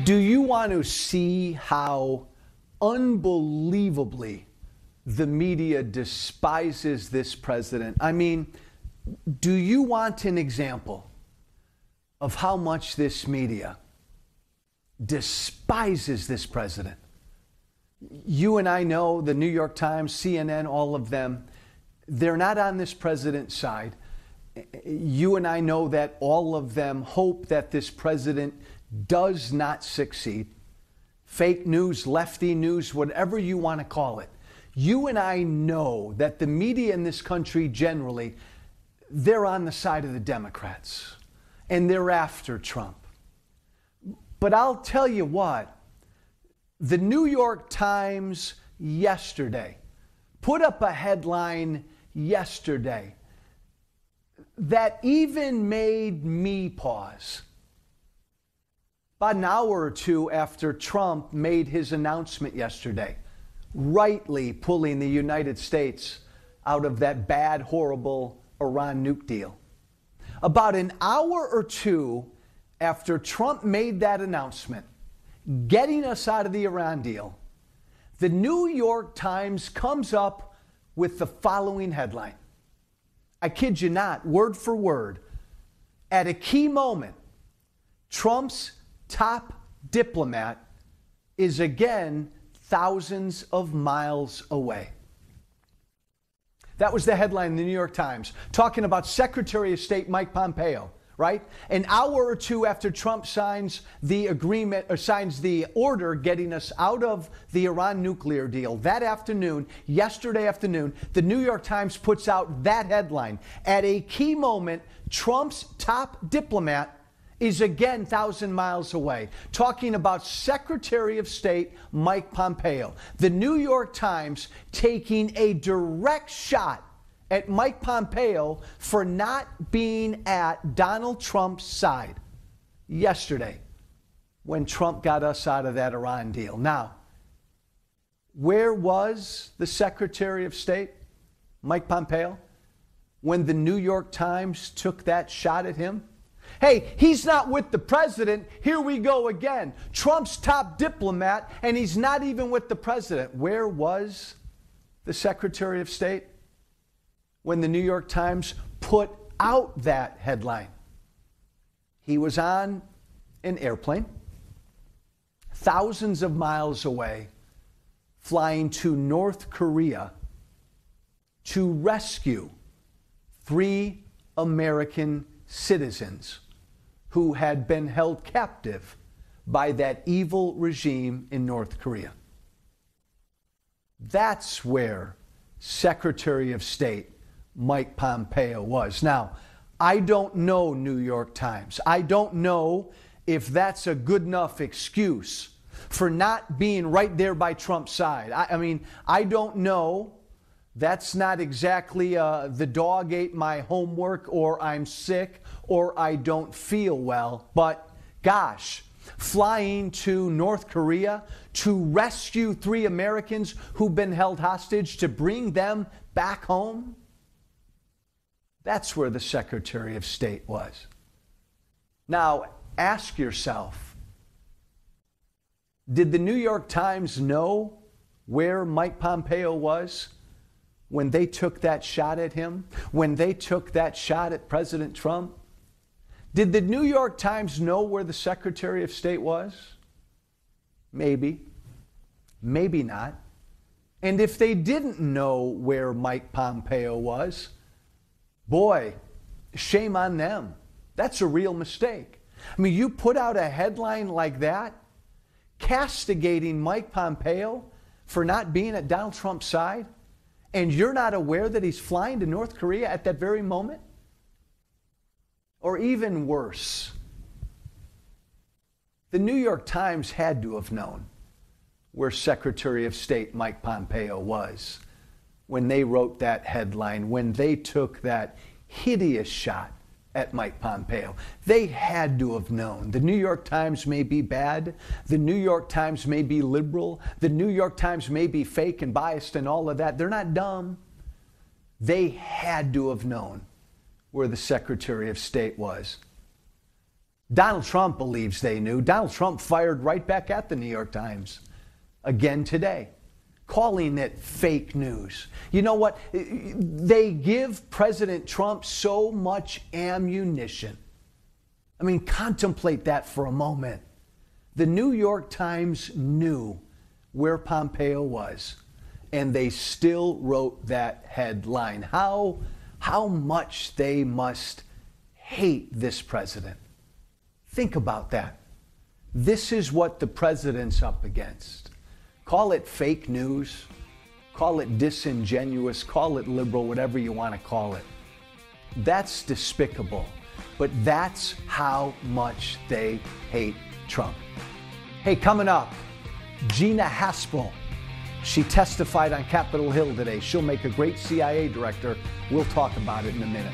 Do you want to see how unbelievably the media despises this president? I mean, do you want an example of how much this media despises this president? You and I know the New York Times, CNN, all of them, they're not on this president's side. You and I know that all of them hope that this president does not succeed. Fake news, lefty news, whatever you want to call it. You and I know that the media in this country generally, they're on the side of the Democrats and they're after Trump. But I'll tell you what, the New York Times yesterday put up a headline yesterday that even made me pause. About an hour or two after Trump made his announcement yesterday, rightly pulling the United States out of that bad, horrible Iran nuke deal. About an hour or two after Trump made that announcement, getting us out of the Iran deal, the New York Times comes up with the following headline. I kid you not, word for word. At a key moment, Trump's top diplomat is again thousands of miles away. That was the headline in the New York Times, talking about Secretary of State Mike Pompeo, right? An hour or two after Trump signs the agreement or signs the order getting us out of the Iran nuclear deal, that afternoon, yesterday afternoon, the New York Times puts out that headline. At a key moment, Trump's top diplomat is again 1,000 miles away, talking about Secretary of State Mike Pompeo. The New York Times taking a direct shot at Mike Pompeo for not being at Donald Trump's side yesterday when Trump got us out of that Iran deal. Now, where was the Secretary of State, Mike Pompeo, when the New York Times took that shot at him? Hey, he's not with the president. Here we go again. Trump's top diplomat, and he's not even with the president. Where was the Secretary of State when the New York Times put out that headline? He was on an airplane, thousands of miles away, flying to North Korea to rescue 3 American citizens who had been held captive by that evil regime in North Korea. That's where Secretary of State Mike Pompeo was. Now, I don't know, New York Times. I don't know if that's a good enough excuse for not being right there by Trump's side. I mean, I don't know. That's not exactly the dog ate my homework, or I'm sick, or I don't feel well. But gosh, flying to North Korea to rescue 3 Americans who've been held hostage, to bring them back home, that's where the Secretary of State was. Now, ask yourself, did the New York Times know where Mike Pompeo was when they took that shot at him, when they took that shot at President Trump? Did the New York Times know where the Secretary of State was? Maybe. Maybe not. And if they didn't know where Mike Pompeo was, boy, shame on them. That's a real mistake. I mean, you put out a headline like that, castigating Mike Pompeo for not being at Donald Trump's side, and you're not aware that he's flying to North Korea at that very moment? Or even worse, the New York Times had to have known where Secretary of State Mike Pompeo was when they wrote that headline, when they took that hideous shot at Mike Pompeo. They had to have known. The New York Times may be bad. The New York Times may be liberal. The New York Times may be fake and biased and all of that. They're not dumb. They had to have known where the Secretary of State was. Donald Trump believes they knew. Donald Trump fired right back at the New York Times again today, calling it fake news. You know what? They give President Trump so much ammunition. I mean, contemplate that for a moment. The New York Times knew where Pompeo was, and they still wrote that headline. How much they must hate this president. Think about that. This is what the president's up against. Call it fake news, call it disingenuous, call it liberal, whatever you want to call it. That's despicable, but that's how much they hate Trump. Hey, coming up, Gina Haspel. She testified on Capitol Hill today. She'll make a great CIA director. We'll talk about it in a minute.